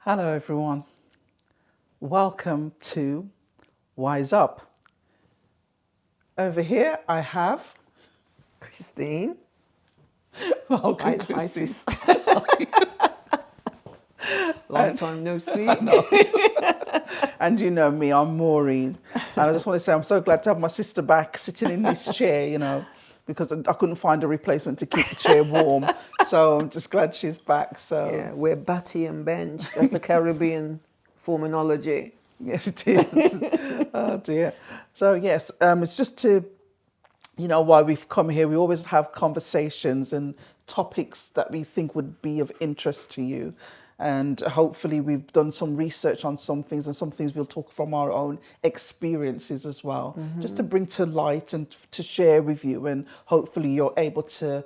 Hello everyone, welcome to Y-ZUP. Over here I have Christine. welcome Christine. Isis. Long time no see. And you know me, I'm Maureen. And I just want to say I'm so glad to have my sister back sitting in this chair, because I couldn't find a replacement to keep the chair warm. So I'm just glad she's back. So Yeah, we're batty and bench. That's a Caribbean terminology. yes, it is. Oh dear. So yes, it's just to, why we've come here. We always have conversations and topics that we think would be of interest to you. And hopefully we've done some research on some things, and some things we'll talk from our own experiences as well, just to bring to light and to share with you. And hopefully you're able to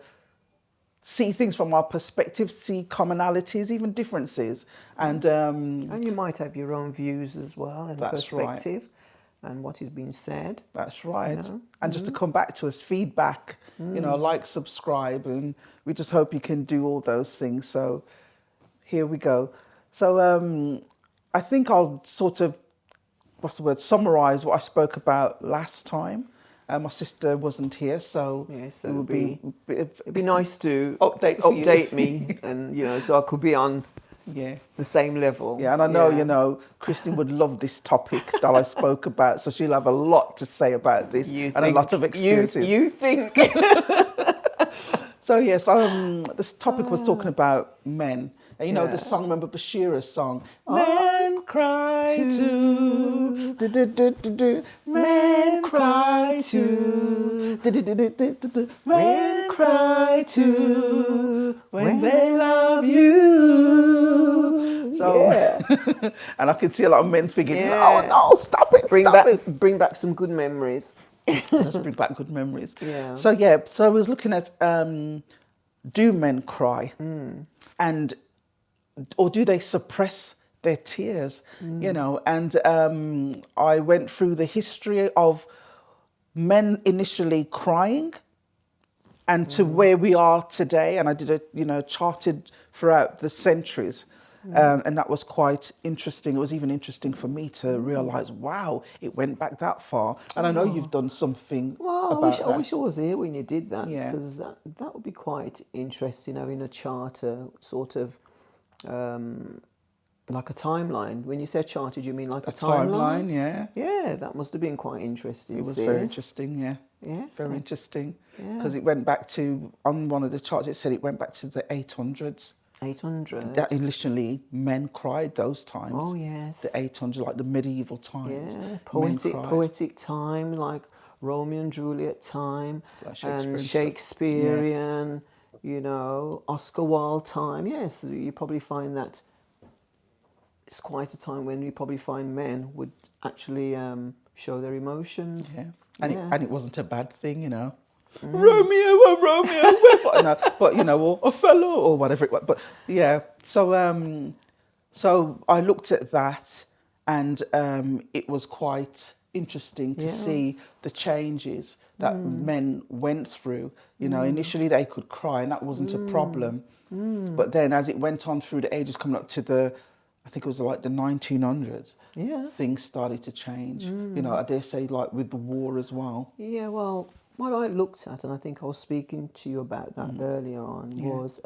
see things from our perspective, see commonalities, even differences. And you might have your own views as well and That's perspective and what is being said. That's right. And just to come back to us, feedback, like, subscribe, and we just hope you can do all those things. So here we go. So I think I'll sort of, summarize what I spoke about last time. My sister wasn't here, so Yes, it would be it'd be nice to update me, and so I could be on yeah. the same level. Yeah, and I know, Christine would love this topic that I spoke about, so she'll have a lot to say about this and a lot of experiences. You think? So yes, this topic was talking about men. And the song, remember Bashira's song? Men cry too. Men cry too. Men cry too when they love you. So, and I can see a lot of men thinking, no, stop it, stop it. Bring back some good memories. Let's bring back good memories. Yeah. So I was looking at do men cry, and or do they suppress their tears? And I went through the history of men initially crying, and to where we are today. And I did charted throughout the centuries. And that was quite interesting. It was even interesting for me to realise, wow, it went back that far. And I know you've done something about that. I wish I was here when you did that, Yeah. because that would be quite interesting, having a charter, sort of like a timeline. When you say charted, you mean like a timeline? Yeah. Yeah, that must have been quite interesting. It was very interesting, yeah. Yeah. Very interesting. Yeah. Because it went back to, on one of the charts, it said it went back to the 800s. 800. That initially men cried those times. Oh, yes. The 800s, like the medieval times. Yeah, Men cried. poetic time, like Romeo and Juliet time, Like and Shakespearean Shakespearean, Oscar Wilde time. Yes, you probably find that it's quite a time when you probably find men would actually show their emotions. Yeah, and it wasn't a bad thing, Romeo, no, but or Othello or whatever it was. But yeah, so I looked at that, and it was quite interesting to see the changes that men went through. Initially they could cry, and that wasn't a problem. But then as it went on through the ages, coming up to I think it was like the 1900s, things started to change. I dare say, like with the war as well. Yeah, well, what I looked at, and I think I was speaking to you about that earlier on, was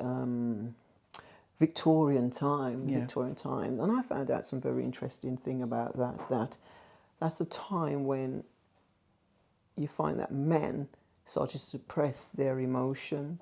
Victorian time. And I found out some very interesting thing about that's a time when you find that men start to suppress their emotion,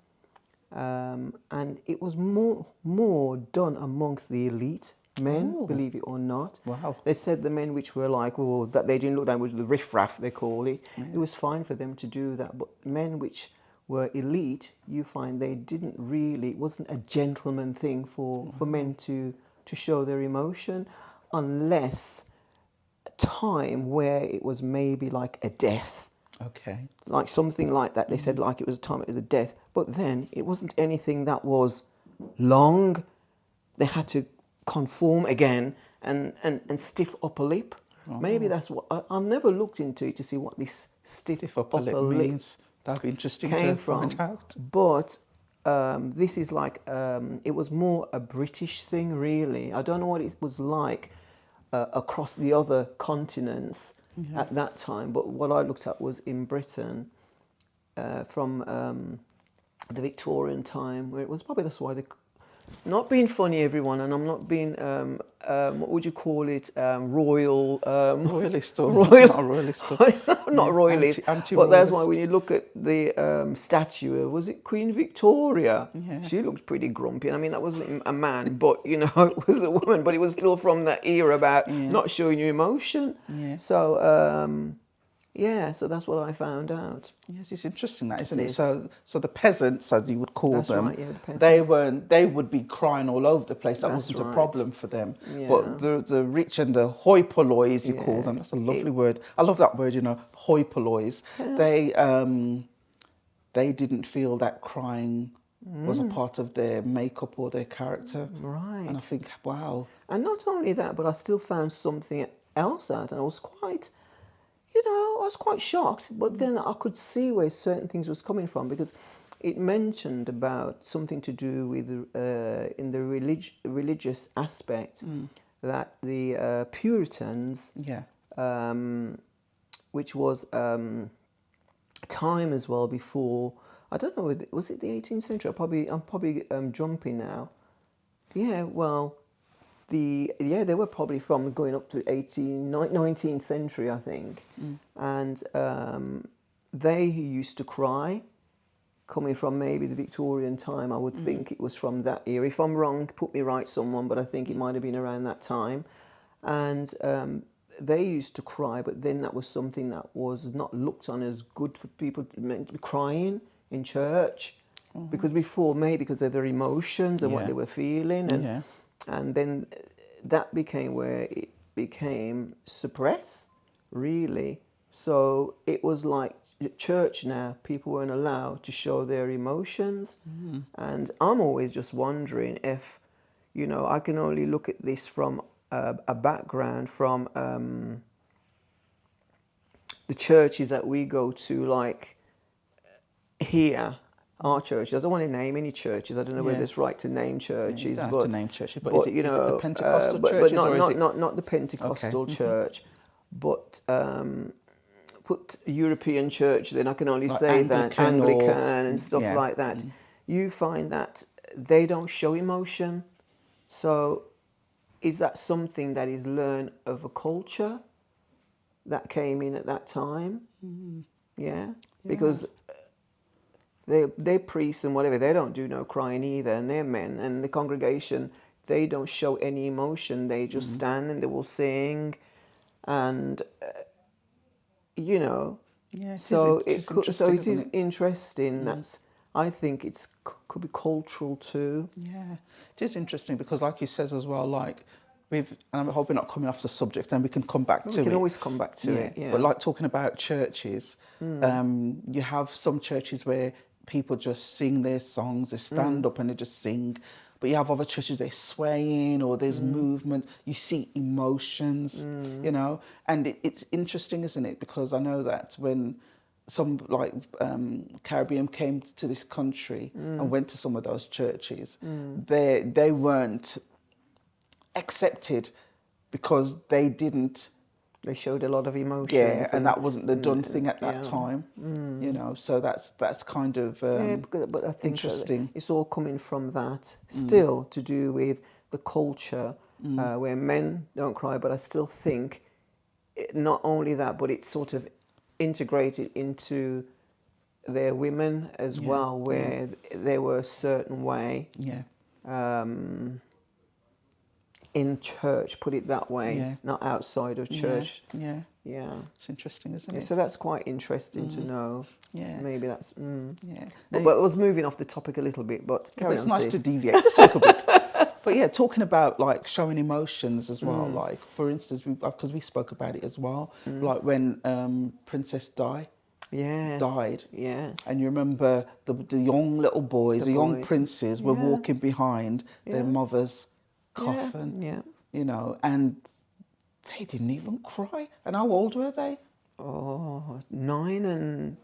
and it was more done amongst the elite men, believe it or not. Wow. They said the men which were like, that they didn't look down, which was the riffraff, they call it. It was fine for them to do that. But men which were elite, you find they didn't really, it wasn't a gentleman thing for men to show their emotion, unless a time where it was maybe like a death. Okay. Like something like that. They said like it was a time it was a death. But then it wasn't anything that was long. They had to conform again and stiff upper lip. Maybe that's what I've never looked into it to see what this stiff upper lip means. That'd be interesting to find out. But this is like, it was more a British thing, really. I don't know what it was like across the other continents at that time, but what I looked at was in Britain from the Victorian time, where it was probably, that's why they, not being funny, everyone, and I'm not being what would you call it, royal, Royalist or royal, not royalist? not royalist, Anti-royalist. but that's why when you look at the statue, was it Queen Victoria? Yeah. She looks pretty grumpy. And I mean, that wasn't a man, but you know, it was a woman, but it was still from that era about not showing you emotion. Yeah. So yeah, so that's what I found out. Yes, it's interesting that, isn't It it? is. So the peasants, as you would call That's them, right, yeah, the peasants. they would be crying all over the place. That That's wasn't a right. problem for them. Yeah. But the rich and the hoi pollois, you call Yeah. them. That's a lovely word. I love that word, you know, hoi pollois. They didn't feel that crying was a part of their makeup or their character. Right. And I think, wow. And not only that, but I still found something else out, and I was quite, you know, I was quite shocked. But then I could see where certain things was coming from, because it mentioned about something to do with in the religious aspect that the Puritans, which was time as well before. I don't know, was it the 18th century? I'm probably jumping now. Yeah, well, they were probably from going up to 19th century, I think. And they used to cry, coming from maybe the Victorian time. I would think it was from that era. If I'm wrong, put me right, someone, but I think it might have been around that time. And they used to cry, but then that was something that was not looked on as good for people meant to be crying in church, because before, maybe because of their emotions and what they were feeling, and then that became where it became suppressed, really. So it was like church now, people weren't allowed to show their emotions. And I'm always just wondering if, you know, I can only look at this from a background from the churches that we go to, like here, our churches. I don't want to name any churches. I don't know whether it's right to name churches. You don't but have to name churches, but is it the Pentecostal but churches, not, or is it... not the Pentecostal church, but put European church, then I can only Like say Anglican that Anglican or... and stuff like that. You find that they don't show emotion. So is that something that is learned of a culture that came in at that time? Yeah, because they priests and whatever, they don't do no crying either, and they're men, and the congregation, they don't show any emotion. They just stand and they will sing, and you know, so it is interesting. That's, I think it's could be cultural too. Yeah, it is interesting because, like you says as well, like and I'm hoping not coming off the subject, then we can come back to it. We can always come back to it. Yeah. But like talking about churches, you have some churches where people just sing their songs, they stand up and they just sing. But you have other churches, they're swaying or there's movement. You see emotions, you know. And it's interesting, isn't it? Because I know that when some like Caribbean came to this country and went to some of those churches, they weren't accepted because they didn't... They showed a lot of emotion. Yeah, and that wasn't the done thing at that time, you know. So that's kind of but I think interesting. It's all coming from that. Still to do with the culture where men don't cry, but I still think not only that, but it's sort of integrated into their women as well, where they were a certain way. In church, put it that way, not outside of church. Yeah. It's interesting, isn't it? So that's quite interesting to know. Yeah. Maybe that's... Yeah. But I was moving off the topic a little bit, but carry on, it's nice sis. to deviate just a little bit. But yeah, talking about like showing emotions as well, like for instance, because we spoke about it as well, like when Princess Di died. Yes. And you remember the young little boys, the young princes were walking behind their mother's coffin, you know, and they didn't even cry. And how old were they? Oh, 9 and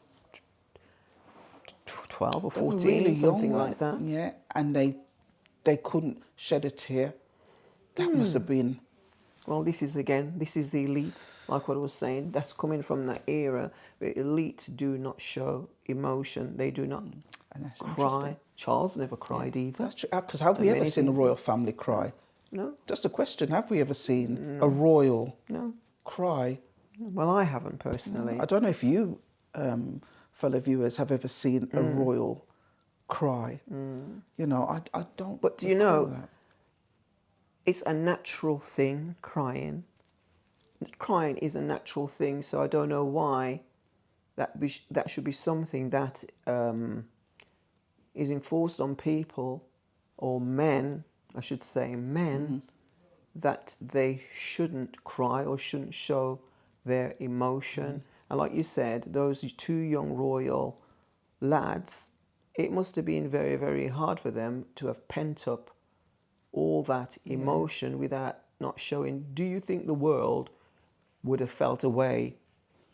12 or They were 14, really something young, like that. Yeah, and they couldn't shed a tear. That must have been. Well, this is the elite, like what I was saying. That's coming from that era where elite do not show emotion. They do not And that's cry. interesting. Charles never cried either. That's true. Because have And we ever many seen a things- royal family cry? No, Just a question. Have we ever seen a royal no. cry? Well, I haven't personally. I don't know if you, fellow viewers, have ever seen a royal cry. You know, I don't. But do you recall know, that. it's a natural thing, crying. Crying is a natural thing, so I don't know why that should be something that is enforced on people, or men, I should say, men, that they shouldn't cry or shouldn't show their emotion. And like you said, those two young royal lads, it must have been very, very hard for them to have pent up all that emotion without not showing. Do you think the world would have felt a way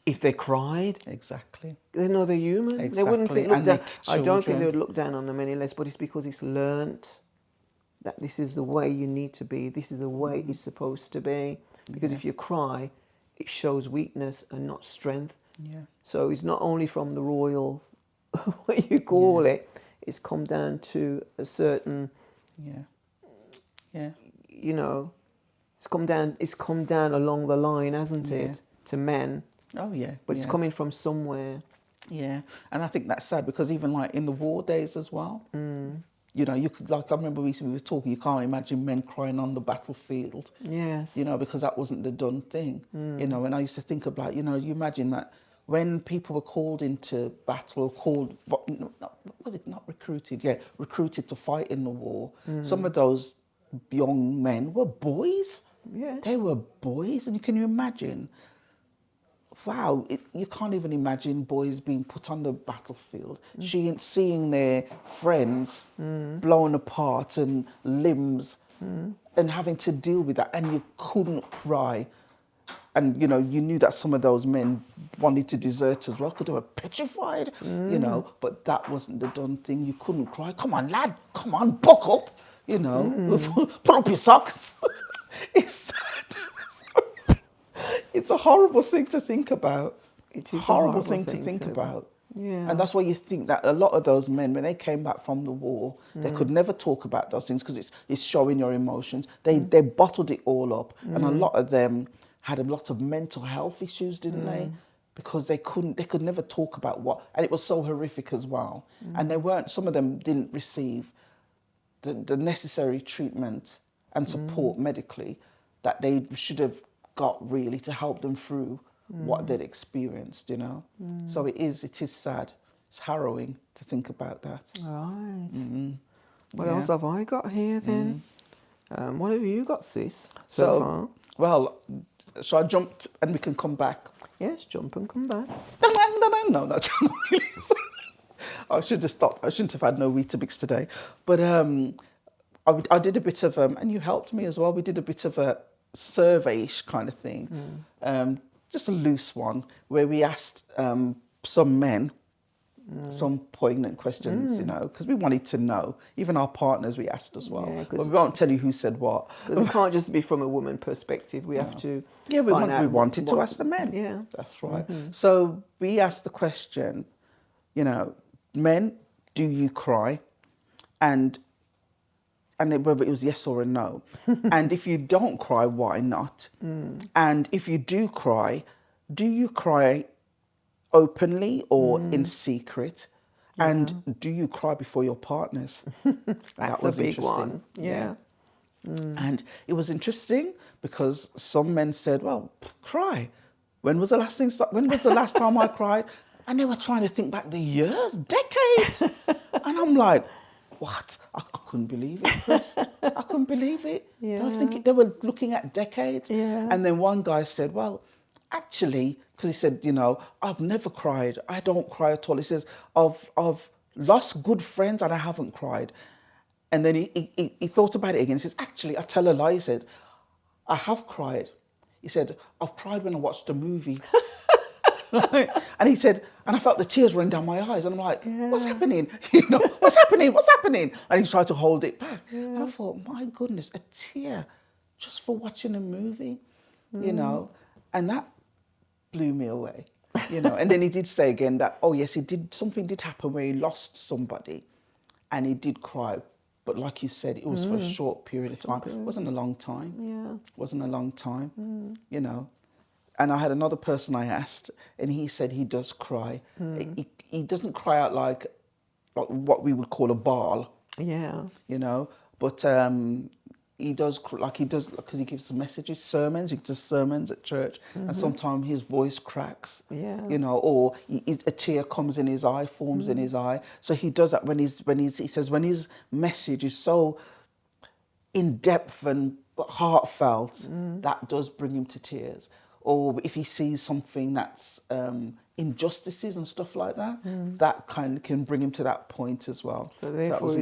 if they cried? Exactly. They know they're human. They wouldn't Exactly. think, look And down. their I don't think children. they would look down on them any less, but it's because it's learnt that this is the way you need to be. This is the way it's supposed to be. Because if you cry, it shows weakness and not strength. Yeah. So it's not only from the royal, what you call it, it's come down to a certain, Yeah. Yeah. you know, it's come down along the line, hasn't it, to men. Oh yeah. But it's yeah. coming from somewhere. Yeah, and I think that's sad because even like in the war days as well, you know, you could, like, I remember we were talking, you can't imagine men crying on the battlefield, Yes. you know, because that wasn't the done thing, you know. And I used to think about, you know, you imagine that when people were called into battle or called, not recruited, recruited to fight in the war, some of those young men were boys. Yes. They were boys, and can you imagine? Wow, you can't even imagine boys being put on the battlefield, seeing their friends blown apart and limbs, and having to deal with that, and you couldn't cry. And, you know, you knew that some of those men wanted to desert as well because they were petrified, you know, but that wasn't the done thing. You couldn't cry. Come on, lad, come on, buck up, you know, pull up your socks. It's sad. It's a horrible thing to think about. It is a horrible thing to think about. Yeah. And that's why you think that a lot of those men, when they came back from the war, they could never talk about those things because it's showing your emotions. They bottled it all up. And a lot of them had a lot of mental health issues, didn't they? Because they could never talk about and it was so horrific as well. And some of them didn't receive the necessary treatment and support medically that they should have got really to help them through what they'd experienced, you know. So it is sad. It's harrowing to think about that. Right. What Yeah. else have I got here then? What have you got, sis, so far? Well, so I jumped and we can come back. Yes, jump and come back. No, not really. I should have stopped. I shouldn't have had no Weetabix today. But I did a bit of, and you helped me as well. We did a bit of a survey-ish kind of thing, just a loose one, where we asked some men some poignant questions, you know, because we wanted to know. Even our partners we asked as well. Yeah, but we won't tell you who said what. Because it can't just be from a woman perspective. We have to Yeah, we find out wanted to what- ask the men. Yeah. That's right. So we asked the question, you know, men, do you cry? And whether it was yes or a no. And if you don't cry, why not? And if you do do you cry openly or in secret? And do you cry before your partners? That's a big one. Yeah. And it was interesting because some men said, well, cry. When was the last time I cried? And they were trying to think back the years, decades. And I'm like, what? I couldn't believe it, Chris. I couldn't believe it. Yeah. I was thinking they were looking at decades. Yeah. And then one guy said, well, actually, because he said, you know, I've never cried. I don't cry at all. He says, I've lost good friends and I haven't cried. And then he thought about it again. He says, actually, I tell a lie. He said, I have cried. He said, I've cried when I watched a movie. And he said, and I felt the tears running down my eyes. And I'm like, what's happening? You know, what's happening? What's happening? And he tried to hold it back. And I thought, my goodness, a tear just for watching a movie, you know, and that blew me away, you know. And then he did say again that, oh yes, something did happen where he lost somebody and he did cry. But like you said, it was for a short period of time. It wasn't a long time. Yeah. It wasn't a long time, you know. And I had another person I asked, and he said he does cry. He doesn't cry out like what we would call a bawl. Yeah. You know, but he does because he gives messages, sermons. He does sermons at church, and sometimes his voice cracks. Yeah. You know, or a tear comes in his eye, forms in his eye. So he does that when he says when his message is so in depth and heartfelt, that does bring him to tears. Or if he sees something that's injustices and stuff like that, that kind of can bring him to that point as well. So therefore, that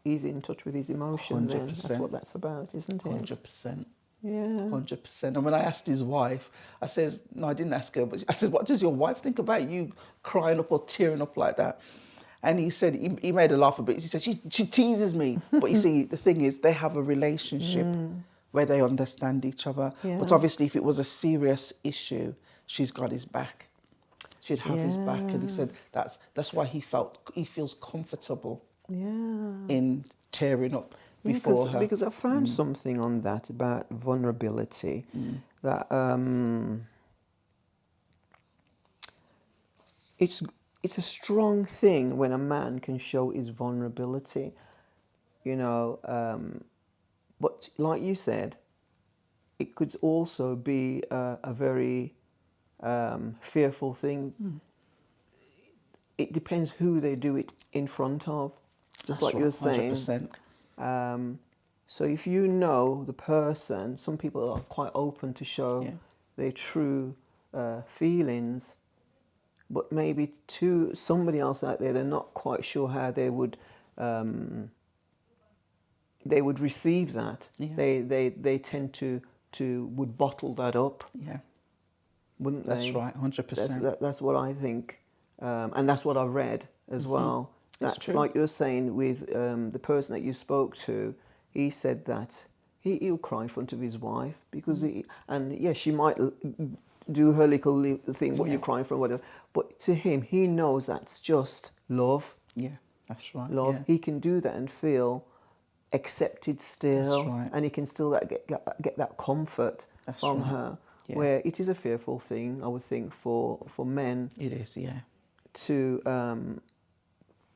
he's in touch with his emotion. 100%. Then that's what that's about, isn't it? 100%. Yeah. 100%. And when I asked his wife, I says, no, I didn't ask her, but I said, what does your wife think about you crying up or tearing up like that? And he said, he made her laugh a bit. He said, she teases me. But you see, the thing is, they have a relationship where they understand each other. Yeah. But obviously, if it was a serious issue, she's got his back. She'd have his back. And he said that's why he feels comfortable in tearing up before her. Because I found something on that about vulnerability, that it's a strong thing when a man can show his vulnerability, you know, but like you said, it could also be a very fearful thing. It depends who they do it in front of, just That's like right, you were saying. 100%. So if you know the person, some people are quite open to show their true feelings, but maybe to somebody else out there, they're not quite sure how they would receive that. Yeah. They tend to would bottle that up. Yeah. Wouldn't they? That's right, 100%. That's what I think, and that's what I read as well. That's true. like you're saying with the person that you spoke to. He said that he'll cry in front of his wife because she might do her little thing, what you're crying for, whatever. But to him, he knows that's just love. Yeah, that's right. Love. Yeah. He can do that and feel accepted still, That's right. and he can still get that comfort from her. Yeah. Where it is a fearful thing, I would think, for men. It is, yeah.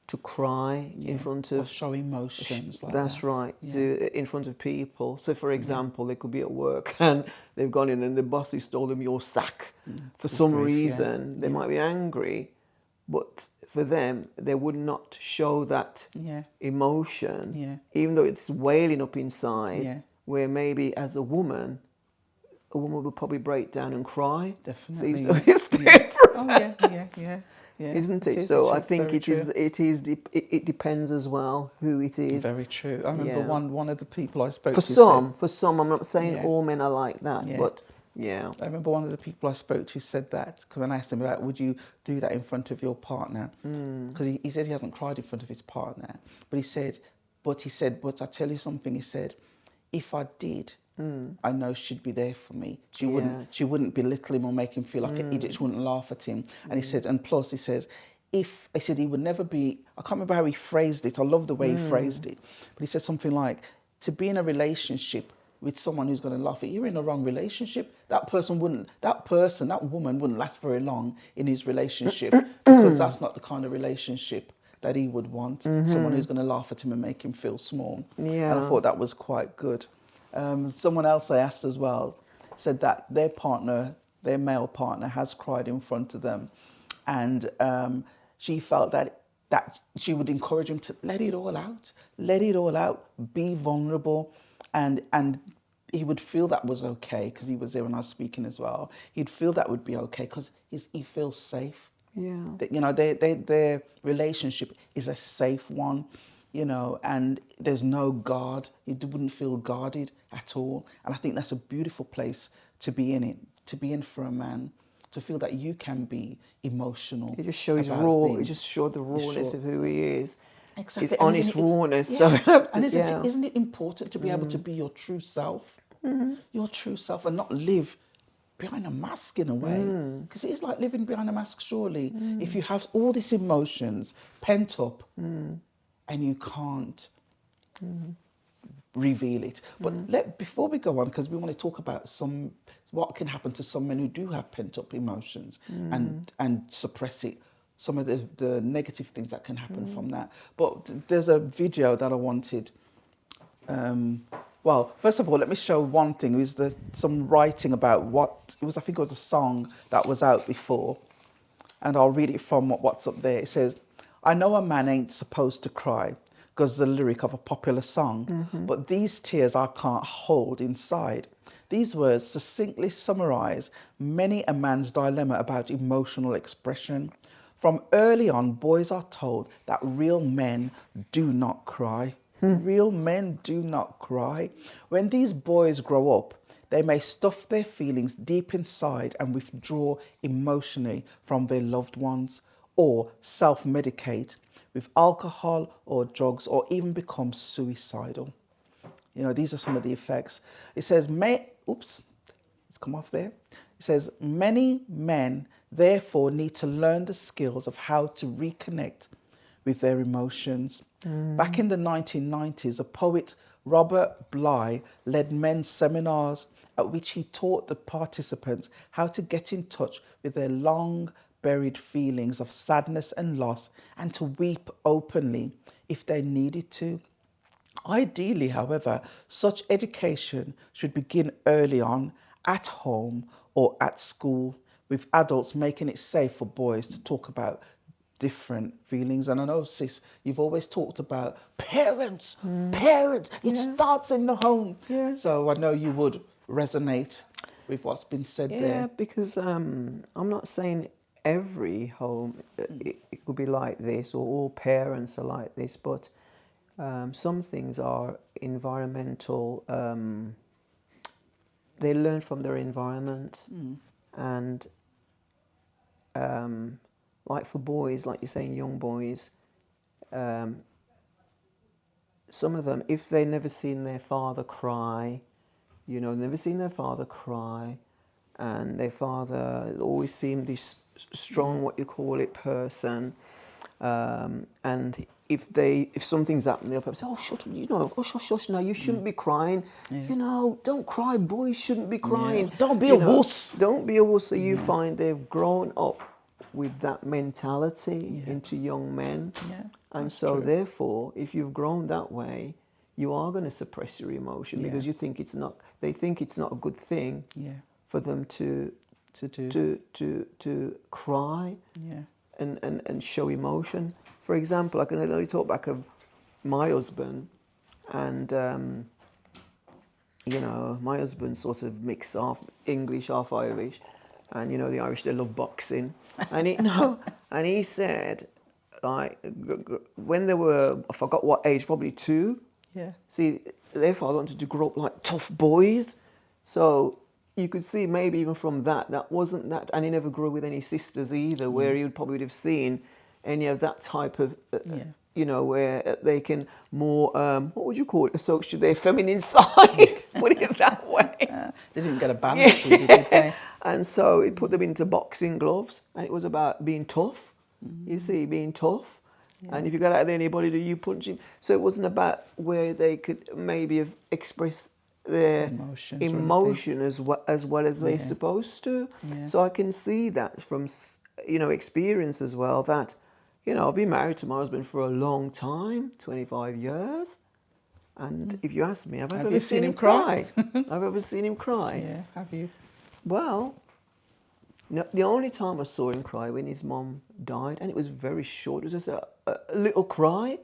To cry in front of, or show emotions like that's that. right, in front of people. So for example, they could be at work and they've gone in and the boss has told them your sack for some reason. They might be angry, but for them they would not show that emotion, even though it's wailing up inside, where maybe as a woman would probably break down and cry. Definitely. So it's different. Oh yeah. Isn't it? So I think it depends as well who it is. Very true. I remember one of the people I spoke to For some, I'm not saying all men are like that, but I remember one of the people I spoke to said that, because when I asked him about, would you do that in front of your partner? Because he said he hasn't cried in front of his partner, but he said, but I tell you something, he said, if I did, I know she'd be there for me. She wouldn't belittle him or make him feel like an idiot. She wouldn't laugh at him. And he said, and plus he says, he would never be, I can't remember how he phrased it. I love the way he phrased it. But he said something like, to be in a relationship with someone who's going to laugh at you, you're in a wrong relationship. That woman wouldn't last very long in his relationship because that's not the kind of relationship that he would want. Someone who's going to laugh at him and make him feel small. Yeah. And I thought that was quite good. Someone else I asked as well said that their male partner has cried in front of them, and she felt that she would encourage him to let it all out, be vulnerable, and he would feel that was okay because he was there when I was speaking as well. He'd feel that would be okay because he feels safe. Yeah. That, you know, their relationship is a safe one. You know, and there's no guard. He wouldn't feel guarded at all. And I think that's a beautiful place to be in for a man, to feel that you can be emotional. He just shows about raw. He things. just showed the rawness of who he is. Exactly. His honest rawness. Yes. So And yeah. isn't it important to be able to be your true self? Your true self, and not live behind a mask in a way. Because it is like living behind a mask, surely. If you have all these emotions pent up and you can't reveal it. But before we go on, because we want to talk about what can happen to some men who do have pent up emotions and suppress it, some of the negative things that can happen from that. But there's a video that I wanted. Well, first of all, let me show one thing. It was some writing about what it was. I think it was a song that was out before, and I'll read it from what's up there. It says, "I know a man ain't supposed to cry, because the lyric of a popular song, but these tears I can't hold inside. These words succinctly summarize many a man's dilemma about emotional expression. From early on, boys are told that real men do not cry. Real men do not cry. When these boys grow up, they may stuff their feelings deep inside and withdraw emotionally from their loved ones, or self-medicate with alcohol or drugs, or even become suicidal." You know, these are some of the effects. It says, it's come off there. It says, "Many men therefore need to learn the skills of how to reconnect with their emotions." Back in the 1990s, a poet, Robert Bly, led men's seminars at which he taught the participants how to get in touch with their long buried feelings of sadness and loss, and to weep openly if they needed to. Ideally, however, such education should begin early on, at home or at school, with adults making it safe for boys to talk about different feelings. And I know, sis, you've always talked about parents. It starts in the home. Yeah. So I know you would resonate with what's been said there. Yeah, because I'm not saying every home it could be like this, or all parents are like this, but some things are environmental. They learn from their environment, and like for boys, like you're saying, young boys, some of them, if they never seen their father cry, never seen their father cry, and their father always seemed this strong, what you call it, person, and if something's happening, they'll say, "Oh, shut up, oh, shush, now you shouldn't be crying, don't cry, boys shouldn't be crying. Don't be a wuss." Don't be a wuss." So you find they've grown up with that mentality into young men. Yeah, and so true. Therefore, if you've grown that way, you are going to suppress your emotion because you think it's not. They think it's not a good thing for them to cry and show emotion. For example, I can only talk back of my husband, and my husband sort of mixed half English, half Irish, and the Irish, they love boxing, and he said, like, when they were, I forgot what age, probably 2. Yeah. See, their father wanted to grow up like tough boys, so you could see maybe even from that wasn't that, and he never grew up with any sisters either, where he would probably have seen any of that type of, where they can more, what would you call it, associate their feminine side, put it that way. They didn't get a balance, really, did they? And so it put them into boxing gloves, and it was about being tough. You see, being tough. And if you got out there anybody, do you punch him? So it wasn't about where they could maybe have expressed their emotion as well as they're supposed to. Yeah. So I can see that from experience as well, that I've been married to my husband for a long time, 25 years. And if you ask me, have I ever seen him cry? I've ever seen him cry. Yeah, have you? Well, no, the only time I saw him cry when his mom died, and it was very short. It was just a little cry,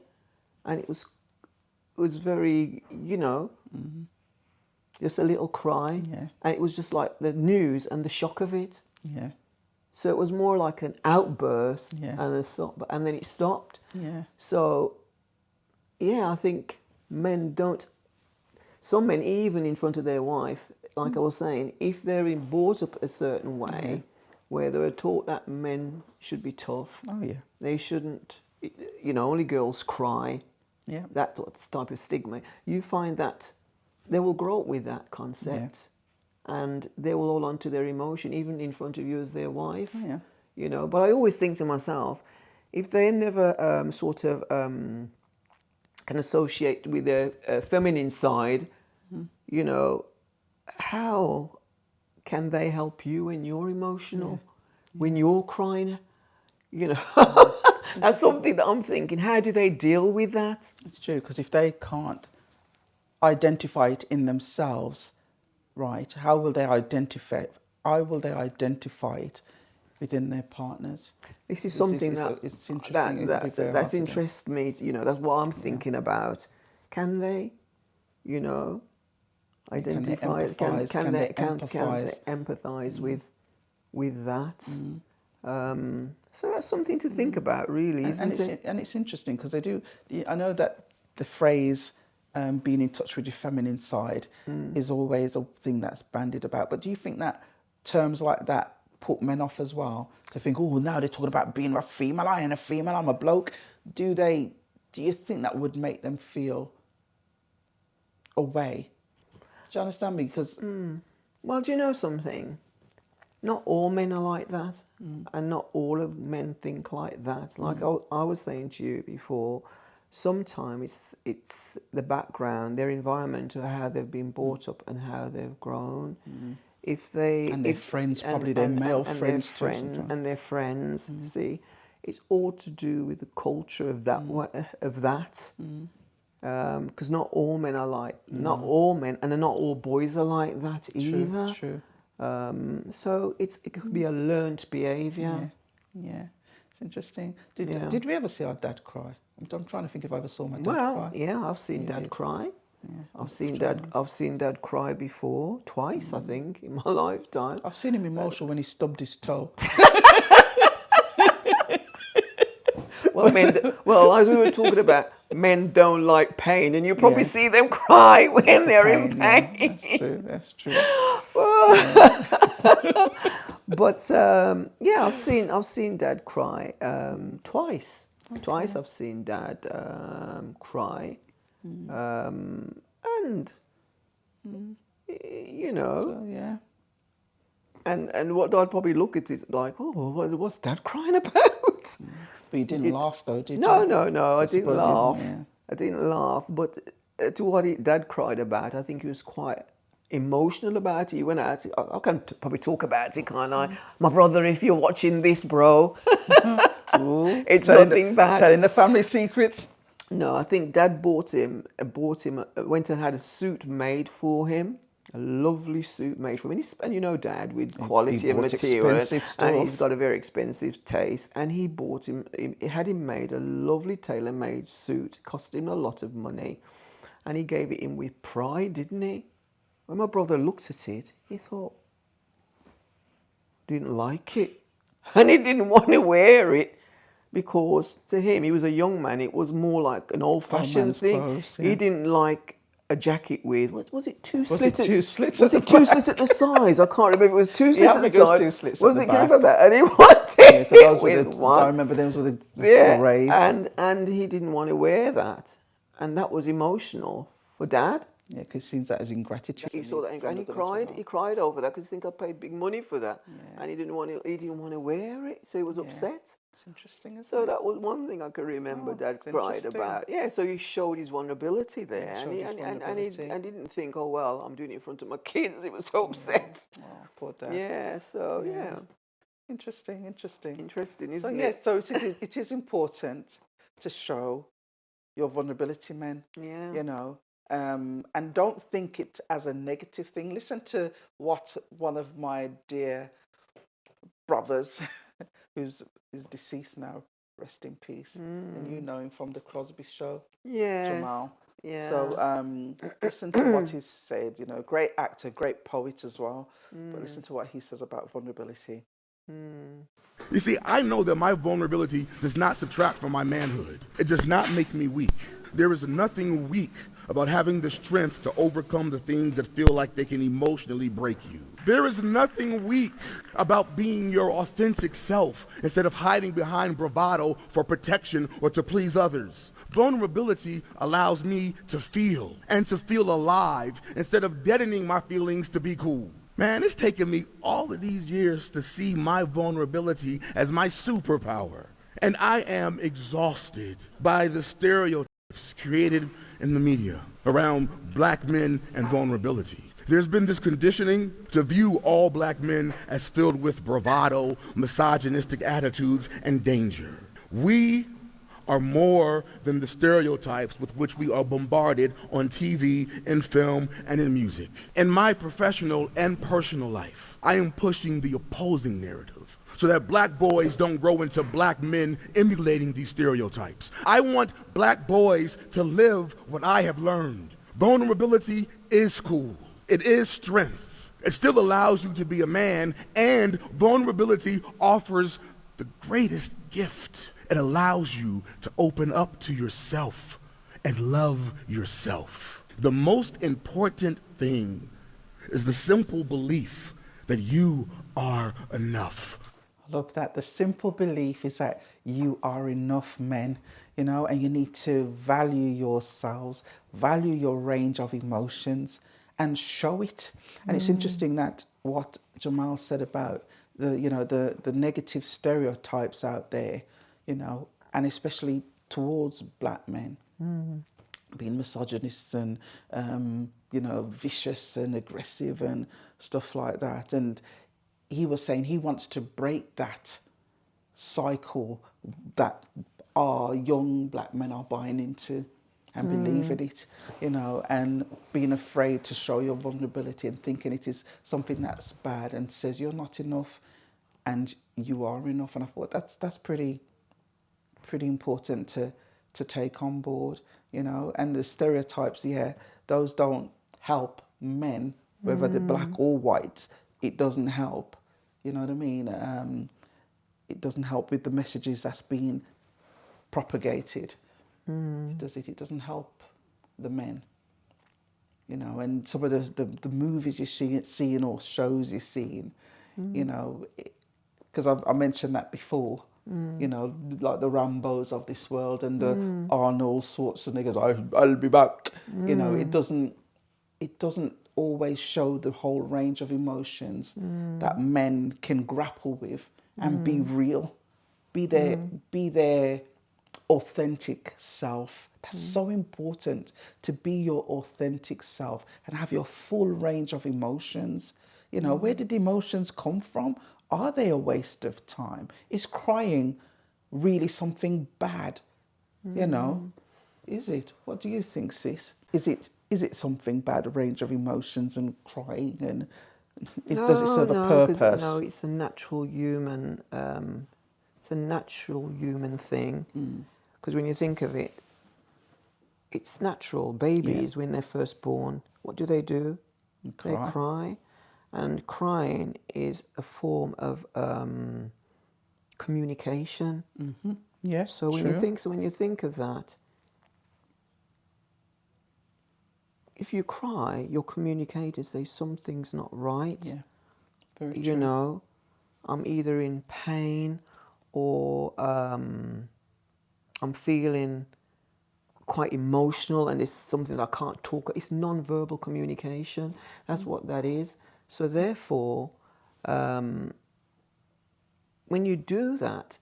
and it was very, just a little cry. Yeah. And it was just like the news and the shock of it. Yeah. So it was more like an outburst, and then it stopped. Yeah. So, I think some men, even in front of their wife, like I was saying, if they're brought up a certain way, where they were taught that men should be tough. Oh yeah. They shouldn't, only girls cry. Yeah. That type of stigma. You find that they will grow up with that concept, and they will hold on to their emotion, even in front of you as their wife. Oh, yeah. But I always think to myself, if they never can associate with their feminine side, how can they help you when you're emotional, when you're crying? That's something that I'm thinking. How do they deal with that? It's true, because if they can't identify it in themselves, right, how will they identify it within their partners? This is something it's interesting. That's interests me. That's what I'm thinking about. Can they, identify? Can they empathize with that? So that's something to think about, really, isn't it? And it's interesting because they do. I know that the phrase "being in touch with your feminine side" is always a thing that's bandied about. But do you think that terms like that put men off as well? To think, oh, now they're talking about being a female. I ain't a female. I'm a bloke. Do you think that would make them feel away? Do you understand me? Because well, do you know something? Not all men are like that, and not all of men think like that. Like I was saying to you before, sometimes it's the background, their environment, or how they've been brought up and how they've grown. If their friends, probably their male friends too, and their friends. See, it's all to do with the culture of that. Because not all men are like, not all men, and not all boys are like that either. True. So it could be a learned behaviour. Yeah, it's interesting. Did we ever see our dad cry? I'm trying to think if I ever saw my dad cry. Well, yeah, I've seen Dad cry. Yeah, I've seen Dad cry before, twice, I think, in my lifetime. I've seen him emotional when he stubbed his toe. Well, as we were talking about, men don't like pain, and you probably see them cry when they're in pain. Yeah, that's true. But I've seen Dad cry twice. Okay. Twice I've seen Dad cry, and So, yeah. And what I'd probably look at is like, oh, what's Dad crying about? But you didn't laugh though, did you? No, I didn't laugh. Yeah. I didn't laugh. But to what Dad cried about, I think he was quite emotional about it. He went out. I can probably talk about it, can't I? My brother, if you're watching this, bro, it's nothing bad. Telling the family secrets. No, I think Dad went and had a suit made for him. A lovely suit made for him. And Dad, with quality of material, and he's got a very expensive taste. And he had him made a lovely tailor-made suit. Cost him a lot of money, and he gave it him with pride, didn't he? When my brother looked at it, he thought, didn't like it, and he didn't want to wear it because to him, he was a young man. It was more like an old-fashioned thing. Clothes, yeah. He didn't like a jacket with, was it two slits? Was it two slits? Was it two slits at the sides? I can't remember. It was two slits at the sides. Two slits was at it? The Can you back. remember that? And he wanted it with one. I remember those with the rays. And he didn't want to wear that, and that was emotional for Dad. Yeah, because he sees that as ingratitude. He saw that, and he cried. He cried over that because he think I paid big money for that, and he didn't want to wear it, so he was upset. It's interesting, isn't So it? that was one thing I can remember Dad cried about. Yeah, so he showed his vulnerability there, and he didn't think, oh well, I'm doing it in front of my kids. He was so upset. Oh, poor Dad. Yeah. So yeah. Interesting, isn't it? Yes, so it is important to show your vulnerability, men. Yeah. And don't think it as a negative thing. Listen to what one of my dear brothers, who's is deceased now, rest in peace, and you know him from the Crosby Show, Jamal. Yeah. So listen to what he's said. Great actor, great poet as well. But listen to what he says about vulnerability. You see, I know that my vulnerability does not subtract from my manhood. It does not make me weak. There is nothing weak about having the strength to overcome the things that feel like they can emotionally break you. There is nothing weak about being your authentic self instead of hiding behind bravado for protection or to please others. Vulnerability allows me to feel and to feel alive instead of deadening my feelings to be cool. Man, it's taken me all of these years to see my vulnerability as my superpower. And I am exhausted by the stereotypes created in the media around black men and vulnerability. There's been this conditioning to view all black men as filled with bravado, misogynistic attitudes, and danger. We are more than the stereotypes with which we are bombarded on TV, in film, and in music. In my professional and personal life, I am pushing the opposing narrative so that black boys don't grow into black men emulating these stereotypes. I want black boys to live what I have learned. Vulnerability is cool. It is strength. It still allows you to be a man, and vulnerability offers the greatest gift. It allows you to open up to yourself and love yourself. The most important thing is the simple belief that you are enough. I love that. The simple belief is that you are enough, men, you know, and you need to value yourselves, value your range of emotions and show it. And it's interesting that what Jamal said about the negative stereotypes out there, you know, and especially towards black men, being misogynist and, vicious and aggressive and stuff like that. And he was saying he wants to break that cycle that our young black men are buying into and believe in it, you know, and being afraid to show your vulnerability and thinking it is something that's bad, and says you're not enough and you are enough. And I thought that's pretty important to take on board, you know. And the stereotypes, those don't help men, whether they're black or white. It doesn't help, you know what I mean? It doesn't help with the messages that's being propagated. It doesn't help the men, you know. And some of the movies you're seeing or shows you're seeing, you know, because I mentioned that before, you know, like the Rambos of this world and the Arnold Schwarzeneggers, I'll be back. You know, it doesn't always show the whole range of emotions that men can grapple with and be real, be their authentic self. That's so important, to be your authentic self and have your full range of emotions. You know, where did emotions come from? Are they a waste of time? Is crying really something bad? You know, is it? What do you think, sis? Is it something bad, a range of emotions and crying, and does it serve a purpose? No, it's a natural human. It's a natural human thing. Because when you think of it, it's natural. Babies, when they're first born, what do? They cry. And crying is a form of communication. Yeah. So when you think of that, if you cry, you're communicating, say something's not right. Yeah. Very true. You know, I'm either in pain or I'm feeling quite emotional and it's something that I can't talk. It's non-verbal communication. That's what that is. So therefore, when you do that,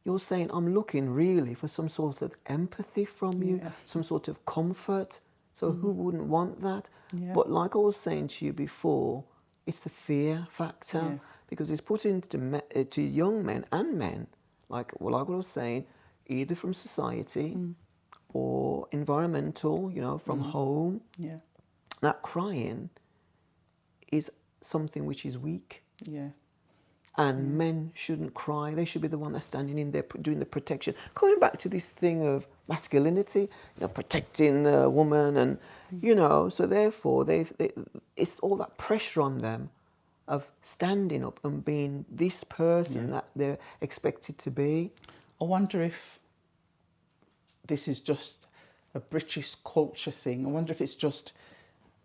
you're saying, I'm looking really for some sort of empathy from you, some sort of comfort. So who wouldn't want that? Yeah. But like I was saying to you before, it's the fear factor, because it's put into to young men and men, like what I was saying, either from society or environmental, you know, from home. Yeah. That crying is something which is weak. Yeah. And men shouldn't cry. They should be the one that's standing in there doing the protection. Coming back to this thing of masculinity, you know, protecting the woman, and you know, so therefore it's all that pressure on them of standing up and being this person that they're expected to be. I wonder if this is just a British culture thing. I wonder if it's just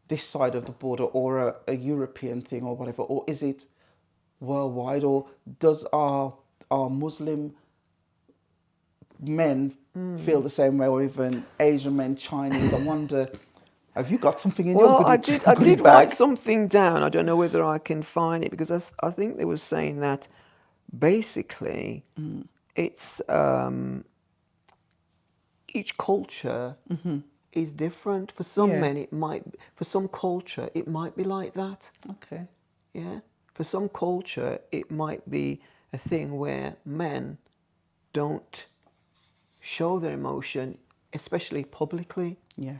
this side of the border or a European thing or whatever, or is it worldwide, or does our Muslim men feel the same way, or even Asian men, Chinese? I wonder, have you got something in your I goodie did bag? write something down. I don't know whether I can find it, because I think they were saying that basically it's each culture is different. For some men, for some culture, it might be like that. Okay. Yeah. For some culture, it might be a thing where men don't show their emotion, especially publicly. Yeah.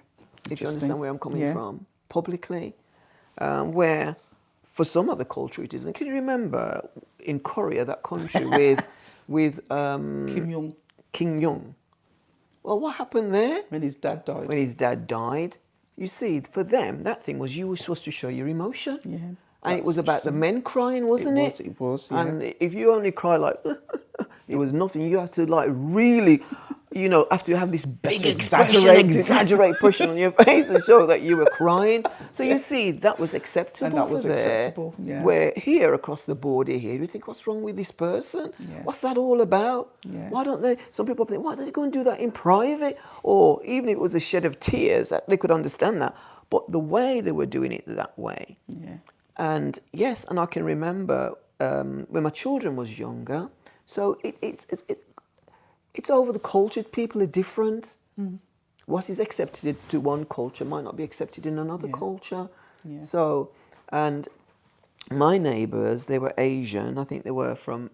If you understand where I'm coming Yeah. from, publicly, where for some other culture it isn't. Can you remember in Korea, that country with Kim Jong? Well, what happened there? When his dad died. When his dad died, you see, for them, that thing was you were supposed to show your emotion. Yeah. And it was about the men crying, wasn't it? It was, yeah. And if you only cry like, it was nothing. You had to like really, after you have this big exaggerate pushing on your face and show that you were crying. So you see, that was acceptable. And that was there, acceptable, yeah. Where here across the border here, you think, what's wrong with this person? Yeah. What's that all about? Yeah. Why don't they? Some people think, why don't they go and do that in private? Or even if it was a shed of tears, that they could understand that. But the way they were doing it that way. Yeah. And yes, and I can remember when my children was younger. So it's over the cultures. People are different. What is accepted to one culture might not be accepted in another culture. Yeah. So, and my neighbours, they were Asian. I think they were from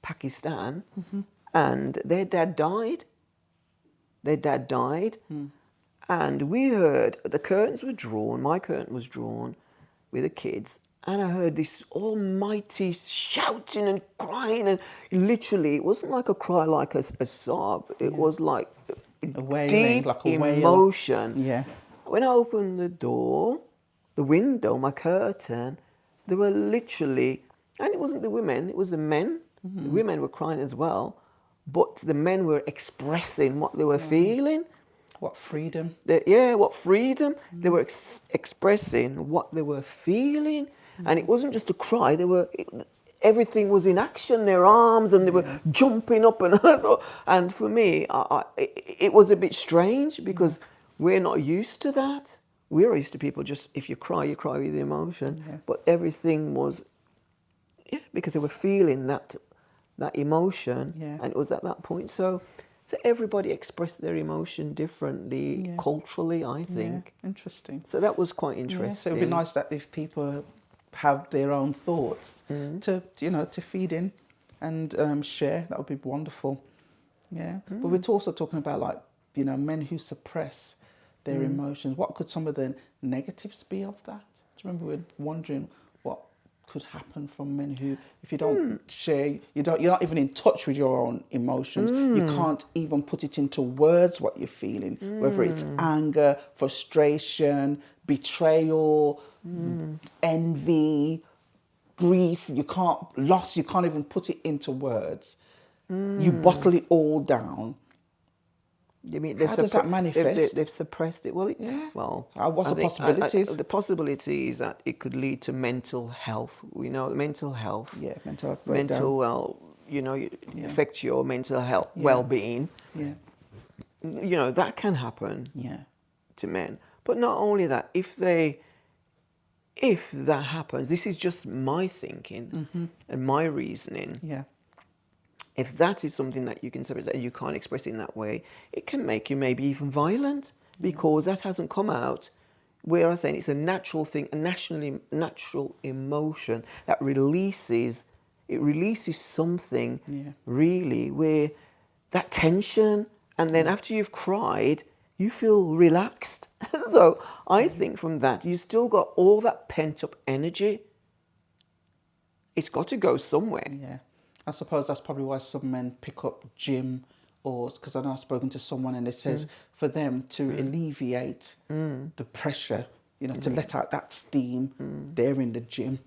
Pakistan, and their dad died. And we heard the curtains were drawn, my curtain was drawn with the kids, and I heard this almighty shouting and crying, and literally, it wasn't like a cry like a sob, it was like A wailing, deep like a wail. emotion. Yeah. When I opened the door, the window, my curtain, there were literally, and it wasn't the women, it was the men. The women were crying as well, but the men were expressing what they were feeling. What freedom. What freedom. They were expressing what they were feeling. And it wasn't just a cry, everything was in action, their arms, and they were jumping up. And for me, it was a bit strange, because we're not used to that. We're used to people just, if you cry with emotion. Yeah. But everything was, because they were feeling that emotion. Yeah. And it was at that point. So everybody expressed their emotion differently, culturally, I think. Yeah, interesting. So that was quite interesting. Yeah, so it'd be nice that if people have their own thoughts to feed in and share, that would be wonderful. Yeah. But we're also talking about men who suppress their emotions. What could some of the negatives be of that? Do you remember we were wondering what could happen from men who, if you don't share, you're not even in touch with your own emotions. You can't even put it into words what you're feeling, whether it's anger, frustration, betrayal, envy, grief. You can't even put it into words. You bottle it all down. You mean how does that manifest? They've suppressed it. Well, what's the possibilities? The possibility is that it could lead to mental health. We know mental health. Yeah, mental health breakdown. Affects your mental health, well-being. Yeah. That can happen. Yeah. To men, but not only that. If that happens, this is just my thinking and my reasoning. Yeah. If that is something that you can separate and you can't express it in that way, it can make you maybe even violent, because that hasn't come out. Where I'm saying it's a natural thing, a natural emotion that releases something really, where that tension, and then after you've cried, you feel relaxed. So I think from that, you still got all that pent up energy. It's got to go somewhere. Yeah. I suppose that's probably why some men pick up gym, or because I know I've spoken to someone and it says for them to alleviate the pressure, to let out that steam, they're in the gym.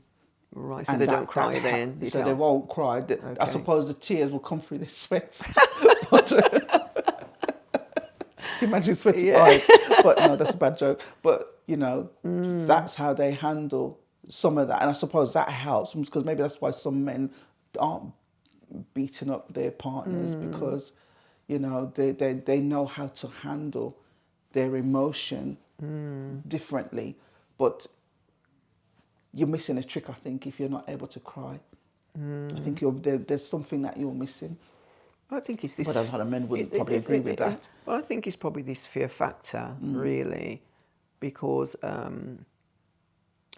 Right, so they don't cry then. So they won't cry. Okay. I suppose the tears will come through their sweat. But you imagine sweaty Yeah. eyes? But no, that's a bad joke. But, you know, that's how they handle some of that. And I suppose that helps because maybe that's why some men aren't beating up their partners because, you know, they know how to handle their emotion differently. But you're missing a trick, I think, if you're not able to cry. I think there's something that you're missing. I think it's this. But a lot of men wouldn't probably agree with that. Well, I think it's probably this fear factor, really, because and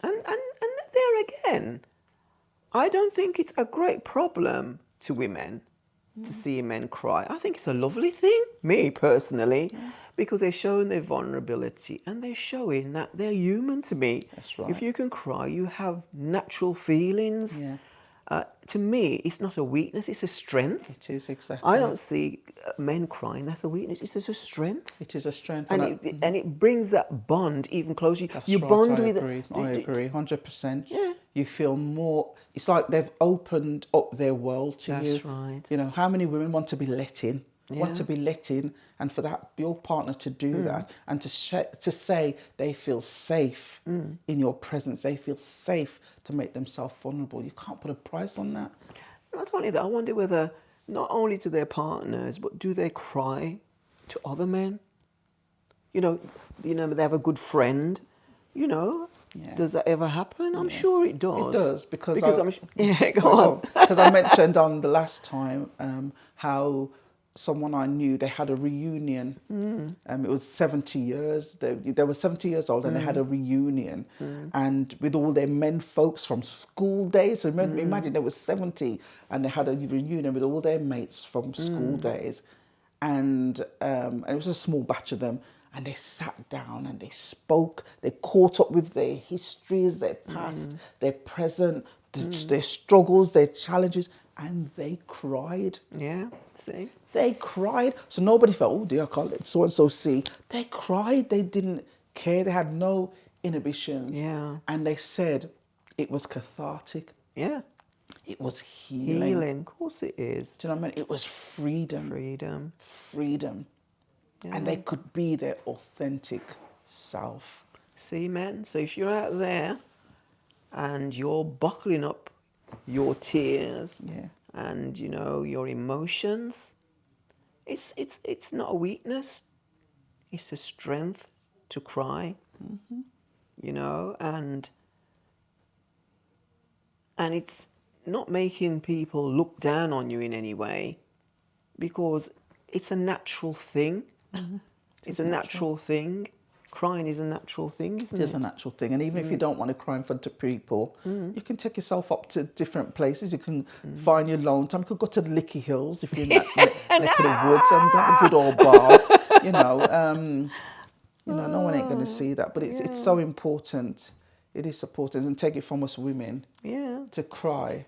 there again, I don't think it's a great problem to women to see men cry. I think it's a lovely thing, me personally, because they're showing their vulnerability and they're showing that they're human to me. That's right. If you can cry, you have natural feelings. Yeah. To me, it's not a weakness, it's a strength. It is, exactly. I don't see men crying, that's a weakness, it's just a strength. It is a strength. And it brings that bond even closer. That's You right, bond I with agree. I agree, 100%. Yeah. You feel more, it's like they've opened up their world to you. That's right. You know, how many women want to be let in? Want Yeah. to be let in, and for that, your partner to do that and to say they feel safe in your presence, they feel safe to make themselves vulnerable. You can't put a price on that. Not only that, I wonder whether, not only to their partners, but do they cry to other men? You know, they have a good friend, you know. Yeah. Does that ever happen? I'm sure it does. It does because go on. Because I mentioned on the last time how someone I knew, they had a reunion. It was 70 years. They were 70 years old and they had a reunion, and with all their men folks from school days. So imagine they were 70 and they had a reunion with all their mates from school days, and it was a small batch of them. And they sat down and they spoke. They caught up with their histories, their past, their present, their struggles, their challenges, and they cried. Yeah, see? They cried. So nobody felt, oh dear, I can't let so-and-so see. They cried. They didn't care. They had no inhibitions. Yeah. And they said it was cathartic. Yeah. It was healing. Healing, of course it is. Do you know what I mean? It was freedom. Freedom. Freedom. And they could be their authentic self. See, men? So if you're out there and you're buckling up your tears and, you know, your emotions, it's not a weakness. It's a strength to cry, you know, and it's not making people look down on you in any way, because it's a natural thing. It's a natural thing. Crying is a natural thing, isn't it? It is a natural thing. And even if you don't want to cry in front of people, you can take yourself up to different places. You can find your alone time. You could go to the Licky Hills if you're in that neck of the woods and have a good old bar. You know, no one ain't going to see that. But it's so important. It is important. And take it from us women. Yeah. To cry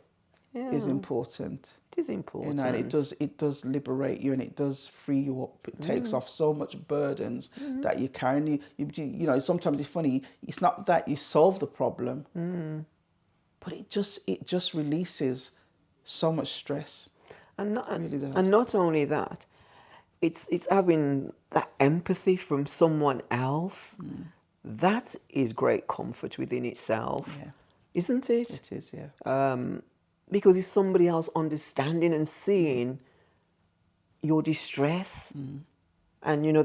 is important. It is important. You know, and it does liberate you and it does free you up. It takes off so much burdens that you carry. You know, sometimes it's funny. It's not that you solve the problem, but it just releases so much stress. And not, It really does. and not only that, it's having that empathy from someone else. That is great comfort within itself, isn't it? It is, yeah. Because it's somebody else understanding and seeing your distress, and you know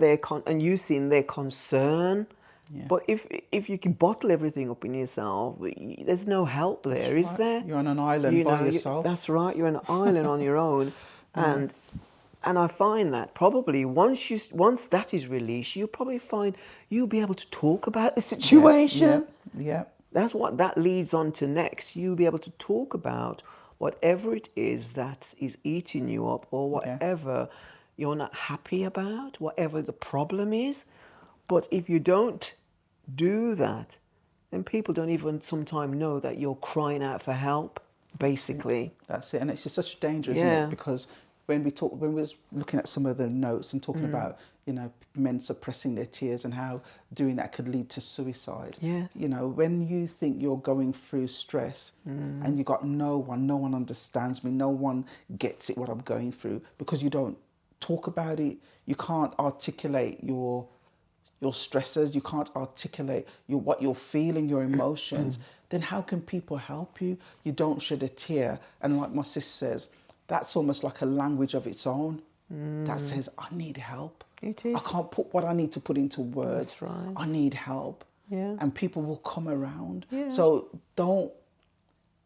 and you seeing their concern. Yeah. But if you can bottle everything up in yourself, there's no help there, is there? You're on an island by yourself. That's right. You're on an island on your own, and I find that probably once that is released, you'll probably find you'll be able to talk about the situation. Yeah. That's what that leads on to next. You'll be able to talk about whatever it is that is eating you up, or whatever you're not happy about, whatever the problem is. But if you don't do that, then people don't even sometimes know that you're crying out for help, basically. That's it. And it's just such a danger, isn't it? Because when we was looking at some of the notes and talking about, you know, men suppressing their tears and how doing that could lead to suicide. Yes. You know, when you think you're going through stress and you got no one understands me, no one gets it what I'm going through, because you don't talk about it, you can't articulate your stressors, you can't articulate what you're feeling, your emotions, then how can people help you? You don't shed a tear. And like my sister says, that's almost like a language of its own that says, I need help. It is. I can't put what I need to put into words. That's right. I need help. Yeah. And people will come around. Yeah. So don't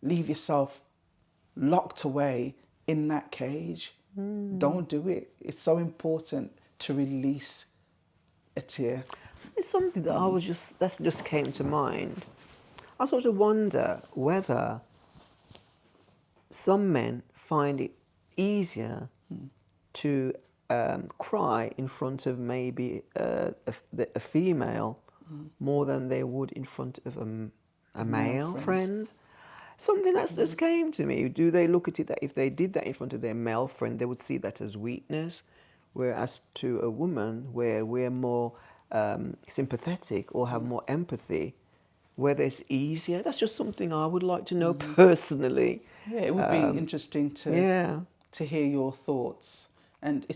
leave yourself locked away in that cage. Don't do it. It's so important to release a tear. It's something that that just came to mind. I sort of wonder whether some men find it easier to cry in front of maybe a female more than they would in front of a male friend. Something that's just came to me. Do they look at it that if they did that in front of their male friend, they would see that as weakness? Whereas to a woman, where we're more sympathetic or have more empathy, whether it's easier. That's just something I would like to know personally. Yeah, it would be interesting to hear your thoughts. And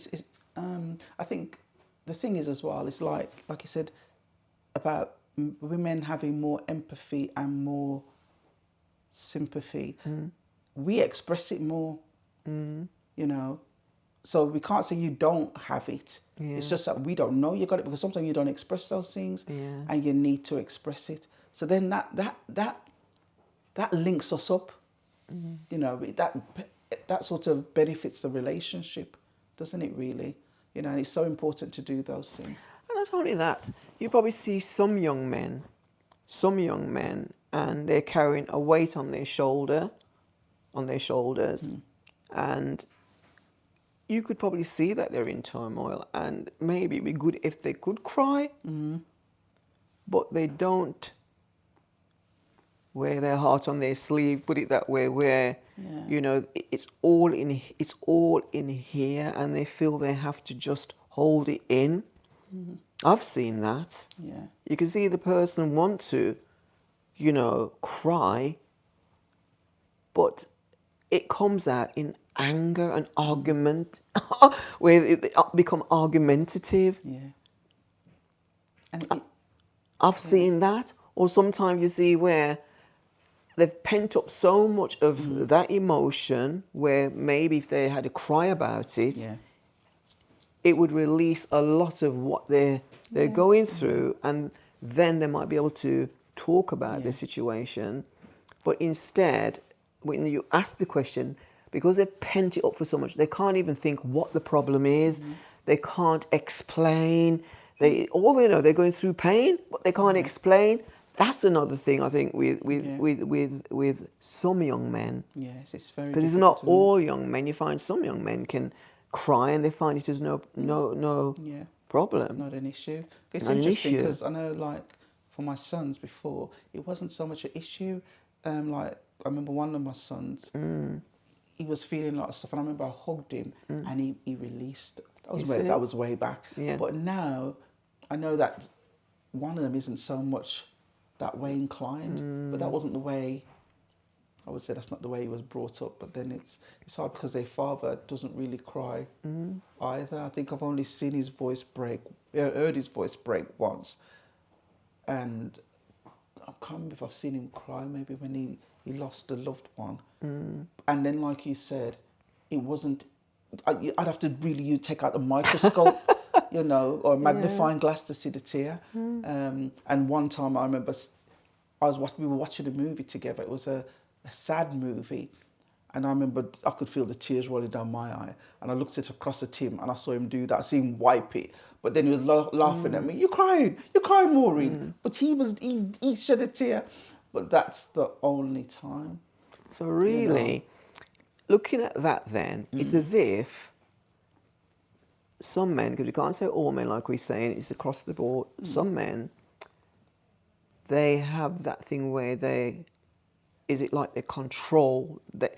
I think the thing is as well, it's like you said, about women having more empathy and more sympathy. We express it more, you know. So we can't say you don't have it. Yeah. It's just that we don't know you got it, because sometimes you don't express those things, and you need to express it. So then that links us up. You know, that sort of benefits the relationship, doesn't it really? You know, and it's so important to do those things. And not only that, you probably see some young men, and they're carrying a weight on their shoulders, and you could probably see that they're in turmoil, and maybe it'd be good if they could cry, but they don't wear their heart on their sleeve, put it that way, where you know it's all in here, and they feel they have to just hold it in. I've seen that. Yeah. You can see the person want to, you know, cry, but it comes out in anger and argument, where they become argumentative. Yeah. And I've seen that. Or sometimes you see where they've pent up so much of that emotion, where maybe if they had to cry about it, it would release a lot of what they're going through, and then they might be able to talk about the situation. But instead, when you ask the question, because they've pent it up for so much, they can't even think what the problem is. They can't explain. All they know, they're going through pain, but they can't explain. That's another thing I think with some young men. Yes, it's very, because it's not all young men. You find some young men can cry and they find it as no problem. Not an issue. It's interesting because I know, like, for my sons before, it wasn't so much an issue. Like, I remember one of my sons, he was feeling a lot of stuff, and I remember I hugged him and he released. That was way back. Yeah. But now I know that one of them isn't so much that way inclined, but that wasn't the way. I would say that's not the way he was brought up. But then it's hard because their father doesn't really cry either. I think I've only seen his voice break, heard his voice break once, and I can't remember if I've seen him cry. Maybe when he lost a loved one, and then, like you said, it wasn't. I'd have to really take out a microscope, you know, or a magnifying glass to see the tear. And one time I remember we were watching a movie together. It was a sad movie, and I remember I could feel the tears rolling down my eye, and I looked across at him and I saw him do that. I see him wipe it, but then he was laughing at me. You're crying, Maureen. But he shed a tear, but that's the only time. So really, looking at that, then it's as if some men, because you can't say all men, like we're saying, it's across the board. Some men, they have that thing where they control that,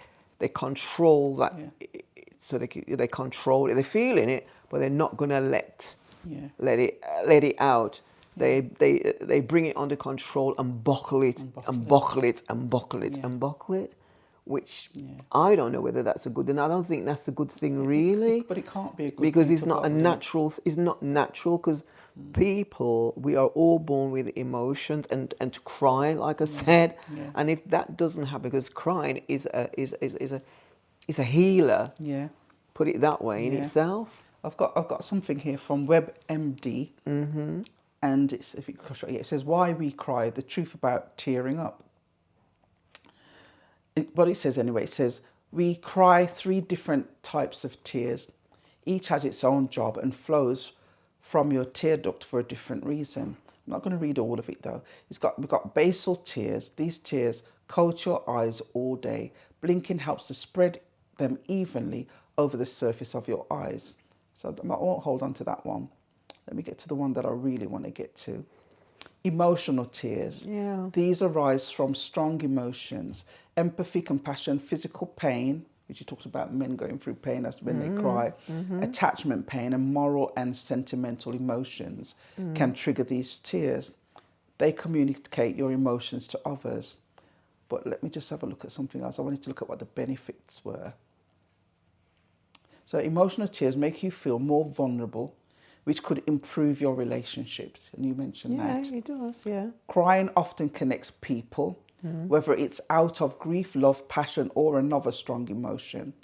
so they control it. They're feeling it, but they're not gonna let it out. They bring it under control and buckle it. which I don't know whether that's a good, and I don't think that's a good thing really. But it can't be a good because thing it's for not a God, is it? natural. It's not natural because people, we are all born with emotions and to cry, like I said, and if that doesn't happen, because crying is a healer. Yeah. Put it that way in itself. I've got something here from WebMD, and it's, if it, it says why we cry, the truth about tearing up. What it says anyway, it says we cry 3 different types of tears. Each has its own job and flows from your tear duct for a different reason. I'm not going to read all of it though. We've got basal tears. These tears coat your eyes all day. Blinking helps to spread them evenly over the surface of your eyes. So I won't hold on to that one. Let me get to the one that I really want to get to. Emotional tears. Yeah. These arise from strong emotions, empathy, compassion, physical pain, which you talked about men going through pain, that's when they cry, attachment pain, and moral and sentimental emotions can trigger these tears. They communicate your emotions to others. But let me just have a look at something else. I wanted to look at what the benefits were. So emotional tears make you feel more vulnerable, which could improve your relationships. And you mentioned that. Yeah, it does, yeah. Crying often connects people, whether it's out of grief, love, passion, or another strong emotion.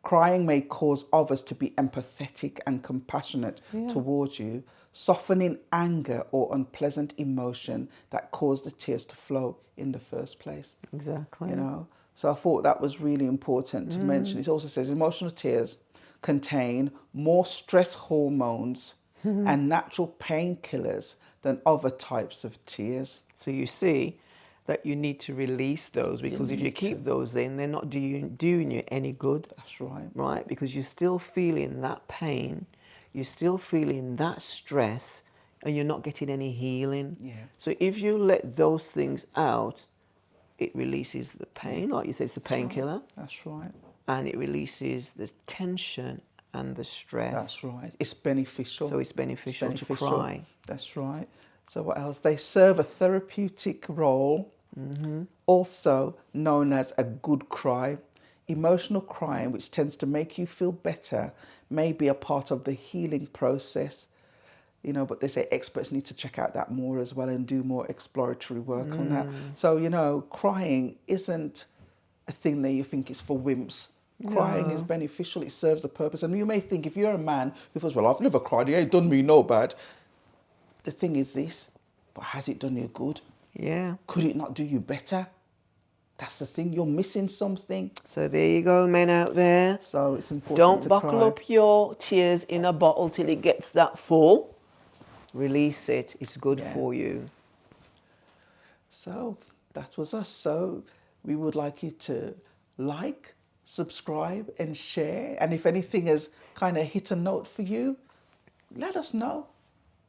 Crying may cause others to be empathetic and compassionate towards you, softening anger or unpleasant emotion that caused the tears to flow in the first place. Exactly. You know, so I thought that was really important to mention. It also says emotional tears contain more stress hormones and natural painkillers than other types of tears. So you see that you need to release those, because if you keep those in, they're not doing you any good. That's right. Right? Because you're still feeling that pain, you're still feeling that stress, and you're not getting any healing. Yeah. So if you let those things out, it releases the pain, like you said, it's a painkiller. That's right. And it releases the tension and the stress. That's right. It's beneficial. So it's beneficial to cry. That's right. So what else? They serve a therapeutic role, also known as a good cry. Emotional crying, which tends to make you feel better, may be a part of the healing process. You know, but they say experts need to check out that more as well and do more exploratory work on that. So, you know, crying isn't a thing that you think is for wimps. Crying is beneficial. It serves a purpose. And you may think, if you're a man who thinks, well, I've never cried, it ain't done me no bad. The thing is this, but has it done you good? Yeah. Could it not do you better? That's the thing. You're missing something. So there you go, men out there. So it's important Don't to buckle cry. up your tears in a bottle till it gets that full. Release it. It's good for you. So that was us. So we would like you to like, subscribe and share. And if anything has kind of hit a note for you, let us know.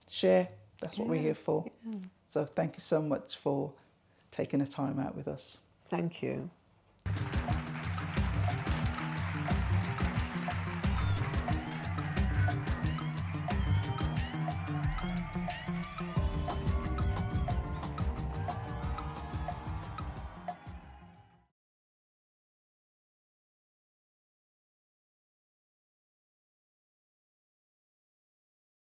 Share. That's what we're here for. So thank you so much for taking the time out with us. Thank you.